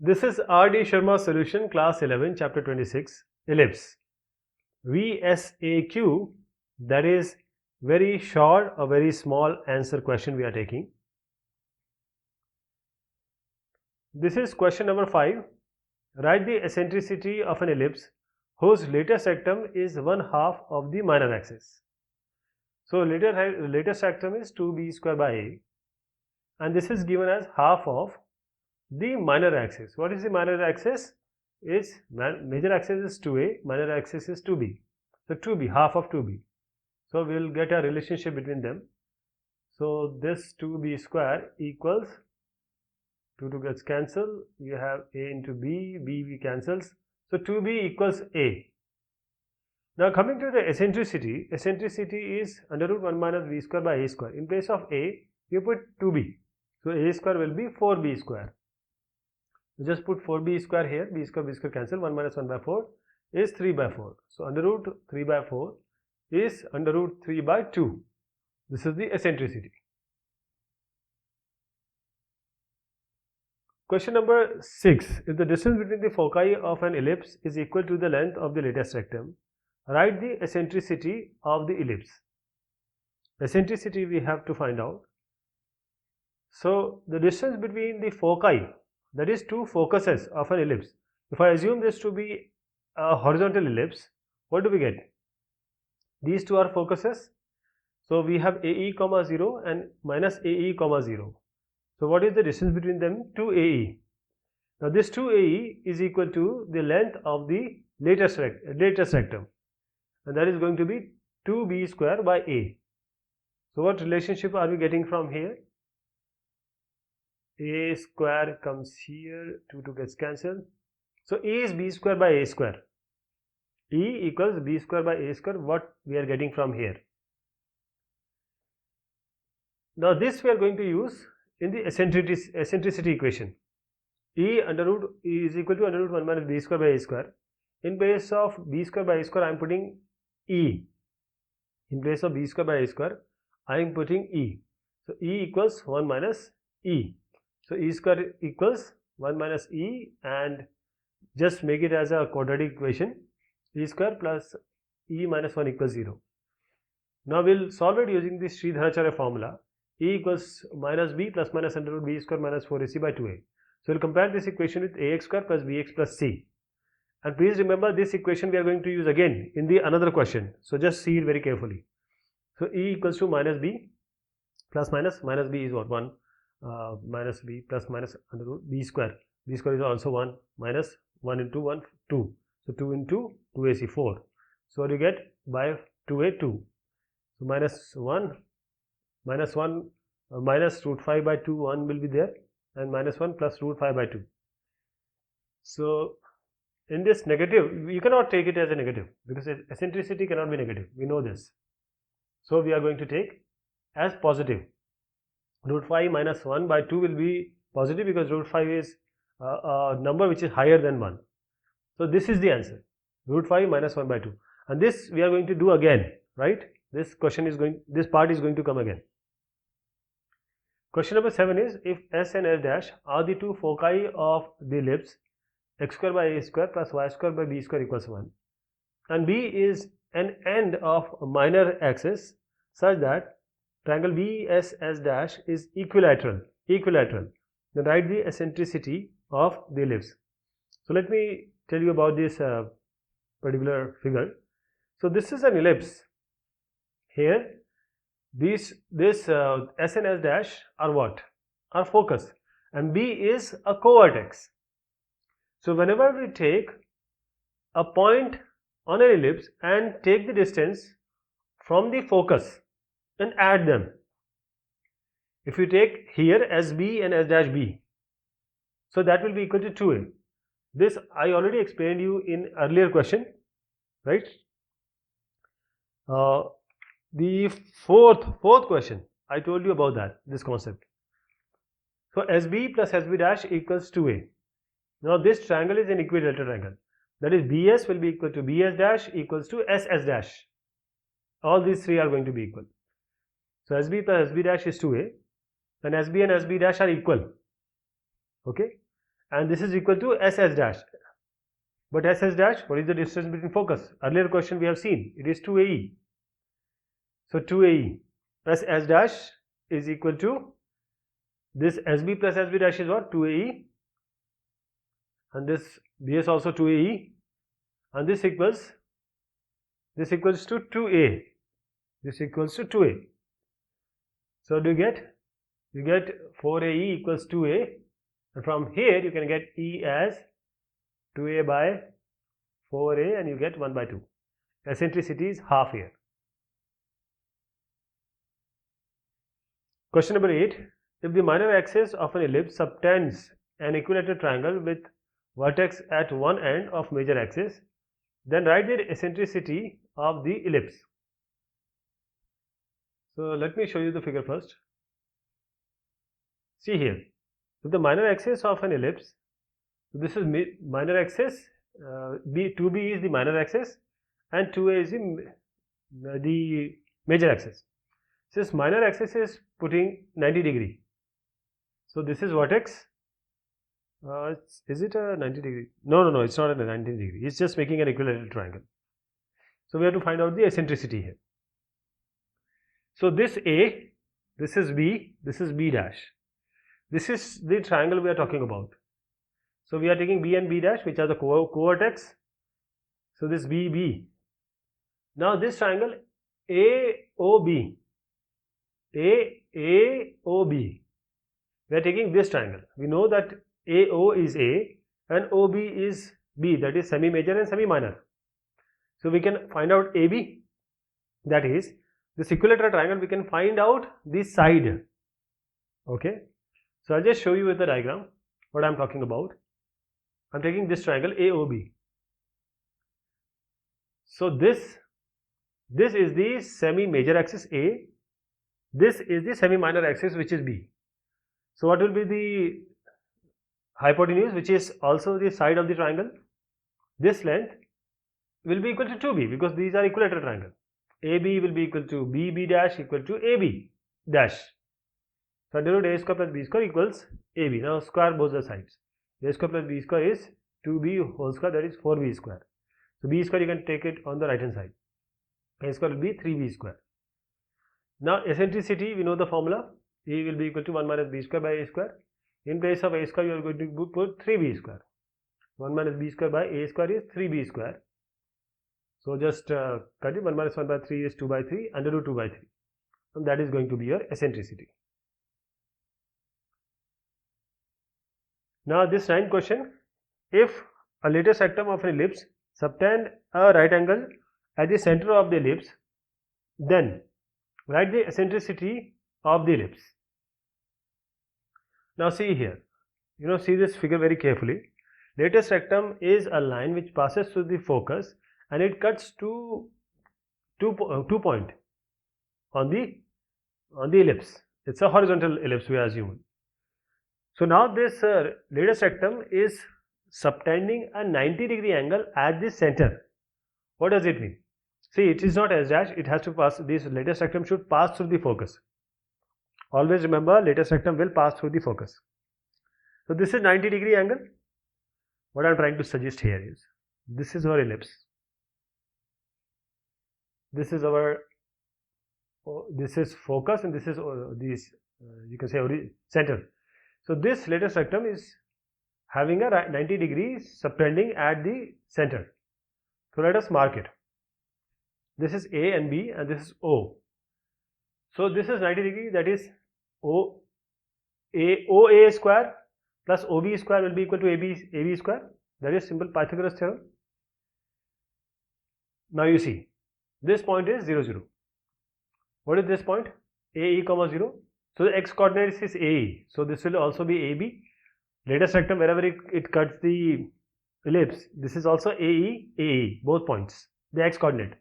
This is R.D. Sharma solution, class 11, chapter 26, ellipse. VSAQ, that is very short or very small answer question we are taking. This is question number 5. Write the eccentricity of an ellipse whose latest rectum is 1/2 of the minor axis. So latest rectum is 2b square by a, and this is given as half of the minor axis. What is the minor axis? Is major axis is 2a, minor axis is 2b. So 2b, half of 2b. So we will get a relationship between them. So this 2b square equals 2 gets cancelled. You have a into b cancels. So 2b equals a. Now coming to the eccentricity is under root 1 minus b square by a square. In place of a, you put 2b. So a square will be 4b square. So just put 4b square here, b square cancel, 1 minus 1 by 4 is 3 by 4. So under root 3 by 4 is under root 3 by 2. This is the eccentricity. Question number 6. If the distance between the foci of an ellipse is equal to the length of the latest rectum, write the eccentricity of the ellipse. Eccentricity we have to find out. So the distance between the foci, that is two focuses of an ellipse. If I assume this to be a horizontal ellipse, what do we get? These two are focuses. So we have AE comma 0 and minus AE comma 0. So what is the distance between them? 2AE. Now this 2AE is equal to the length of the latest rectum, and that is going to be 2b square by a. So what relationship are we getting from here? A square comes here, 2 gets cancelled. So A is b square by a square. E equals b square by a square, what we are getting from here. Now this we are going to use in the eccentricity equation. E is equal to under root 1 minus b square by a square. In place of b square by a square, I am putting E. In place of b square by a square, I am putting E. So E equals 1 minus E. So E square equals 1 minus E, and just make it as a quadratic equation. E square plus E minus 1 equals 0. Now we will solve it using the Sridharacharya formula. E equals minus b plus minus under root b square minus 4ac by 2a. So we will compare this equation with ax square plus bx plus c. And please remember, this equation we are going to use again in the another question. So just see it very carefully. So E equals to minus b plus minus b is what? 1 minus b plus minus under root b square. B square is also 1 minus 1 into 1, 2. So 2 into 2ac, 4. So what do you get? By 2a, 2. So minus 1 minus root 5 by 2, 1 will be there, and minus 1 plus root 5 by 2. So in this negative, you cannot take it as a negative because eccentricity cannot be negative. We know this. So we are going to take as positive. Root 5 minus 1 by 2 will be positive because root 5 is a number which is higher than 1. So this is the answer. Root 5 minus 1 by 2. And this we are going to do again, right? This part is going to come again. Question number 7 is, if S and S dash are the two foci of the ellipse, x square by a square plus y square by b square equals 1, and b is an end of a minor axis such that triangle BSS dash is equilateral, then write the eccentricity of the ellipse. So let me tell you about this particular figure. So this is an ellipse. Here this S and S dash are what? Are focus, and B is a co-vertex. So whenever we take a point on an ellipse and take the distance from the focus and add them, if you take here SB and S dash B, so that will be equal to 2a. This I already explained you in earlier question, right? The fourth question, I told you about that, this concept. So SB plus SB dash equals 2a. Now this triangle is an equilateral triangle. That is, BS will be equal to BS dash equals to SS dash. All these three are going to be equal. So SB plus SB dash is 2a, and SB and SB dash are equal. Okay. and this is equal to SS dash. But SS dash, what is the distance between focus? Earlier question we have seen, it is 2AE. So 2AE plus S dash is equal to this SB plus SB dash is what? 2AE, and this BS also 2AE, and this equals to 2A. This equals to 2A. So do you get? You get 4AE equals 2A, and from here you can get E as 2A by 4A, and you get 1 by 2. Eccentricity is half here. Question number 8. If the minor axis of an ellipse subtends an equilateral triangle with vertex at one end of major axis, then write the eccentricity of the ellipse. So let me show you the figure first. See here, if the minor axis of an ellipse, so this is minor axis, 2B is the minor axis and 2A is the major axis. Since minor axis is putting 90 degree, so this is vertex. Is it a 90 degree? No, it's not a 90 degree. It's just making an equilateral triangle. So we have to find out the eccentricity here. So this A, this is B, this is B dash. This is the triangle we are talking about. So we are taking B and B dash, which are the co-vertex. So this BB. Now this triangle AOB, AOB. We are taking this triangle. We know that AO is A and OB is B, that is semi-major and semi-minor. So we can find out AB, that is this equilateral triangle. We can find out the side. Okay. So I'll just show you with the diagram what I'm talking about. I'm taking this triangle AOB. So this is the semi-major axis A. This is the semi-minor axis, which is B. So what will be the hypotenuse, which is also the side of the triangle? This length will be equal to 2B, because these are equilateral triangle. AB will be equal to BB dash equal to AB dash. So under root A square plus B square equals AB. Now square both the sides. A square plus B square is 2B whole square, that is 4B square. So B square you can take it on the right hand side. A square will be 3B square. Now eccentricity, we know the formula. A will be equal to 1 minus B square by A square. In place of A square you are going to put 3B square. 1 minus B square by A square is 3B square. So just cut it. 1 minus 1 by 3 is 2 by 3, under root 2 by 3. And that is going to be your eccentricity. Now this 9th question. If a lattice rectum of an ellipse subtend a right angle at the center of the ellipse, then write the eccentricity of the ellipse. Now see here, see this figure very carefully. Lattice rectum is a line which passes through the focus and it cuts to two point on the ellipse. It's a horizontal ellipse, we assume. So now this lattice rectum is subtending a 90 degree angle at the center. What does it mean? See, it is not S dash, it has to pass, this lattice rectum should pass through the focus. Always remember, lattice rectum will pass through the focus. So this is 90 degree angle. What I am trying to suggest here is, this is our ellipse. This is our, this is focus, and this is you can say center. So this lattice rectum is having a 90 degrees subtending at the center. So let us mark it. This is A and B, and this is O. So this is 90 degree, that is OA square plus OB square will be equal to AB square. That is simple Pythagoras theorem. Now you see, this point is 0, 0. What is this point? AE comma 0. So the x coordinate is AE. So this will also be AB. Lattice rectum, wherever it cuts the ellipse, this is also AE, both points, the x coordinate.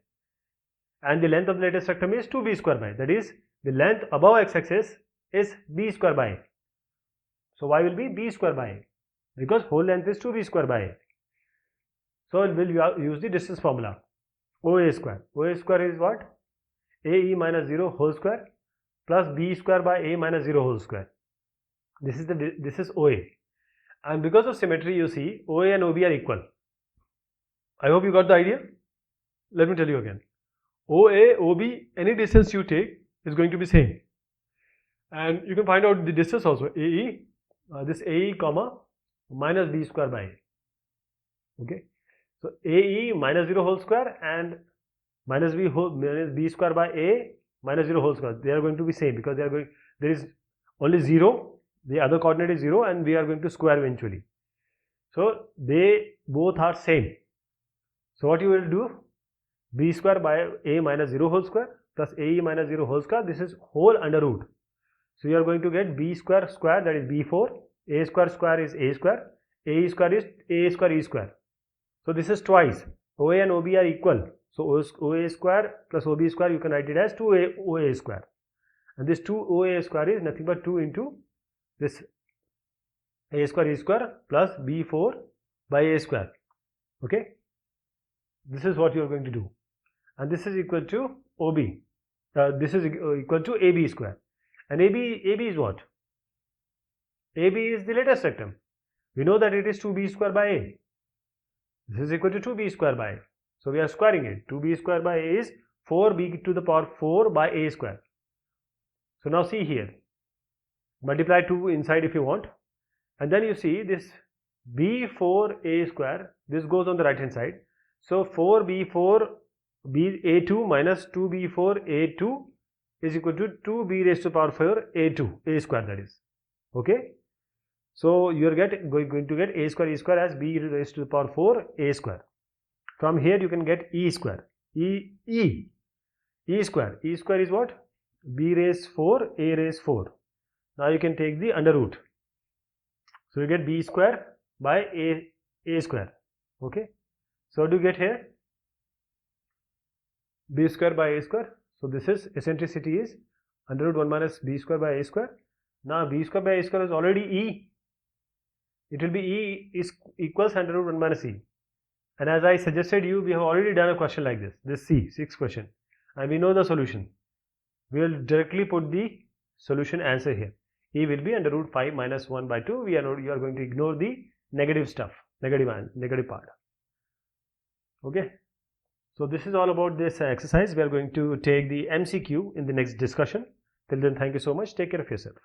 And the length of the lattice rectum is 2B square by. That is, the length above x-axis is B square by. So y will be B square by, because whole length is 2B square by. So we will use the distance formula. OA square. OA square is what? AE minus 0 whole square plus B square by A minus 0 whole square. This is OA. and because of symmetry, you see OA and OB are equal. I hope you got the idea. Let me tell you again. OA, OB, any distance you take is going to be same, and you can find out the distance also. AE, this AE comma minus B square by A. Okay, so AE minus 0 whole square and minus B square by A minus 0 whole square. They are going to be same because there is only 0. The other coordinate is 0, and we are going to square eventually. So they both are same. So what you will do? B square by A minus 0 whole square plus AE minus 0 whole square. This is whole under root. So you are going to get B square square, that is B4. A square square is A square. AE square is A square E square. So this is twice. OA and OB are equal. So OA square plus OB square, you can write it as 2 OA square. And this 2 OA square is nothing but 2 into this A square E square plus B4 by A square. Okay. This is what you are going to do. And this is equal to OB. This is equal to AB square. And AB is what? AB is the latest rectum. We know that it is 2B square by A. This is equal to 2B square by A. So we are squaring it. 2B square by A is 4B to the power 4 by A square. So now see here. Multiply 2 inside if you want. And then you see this B4A square. This goes on the right hand side. So 4B4 A2 minus 2B4 A2 is equal to 2B raised to the power 4 A2 A square, that is. Okay. So you are going to get A square E square as B raised to the power 4 A square. From here you can get E square. E square. E square is what? B raised 4 A raised 4. Now you can take the under root. So you get B square by A square. Okay. So what do you get here? B square by A square. So this is eccentricity is under root 1 minus B square by A square. Now B square by A square is already E. It will be E is equals under root 1 minus E. And as I suggested you, we have already done a question like this C6 question, and we know the solution. We will directly put the solution answer here. E will be under root 5 minus 1 by 2. You are going to ignore the negative stuff, negative part. Okay. So this is all about this exercise. We are going to take the MCQ in the next discussion. Till then, thank you so much. Take care of yourself.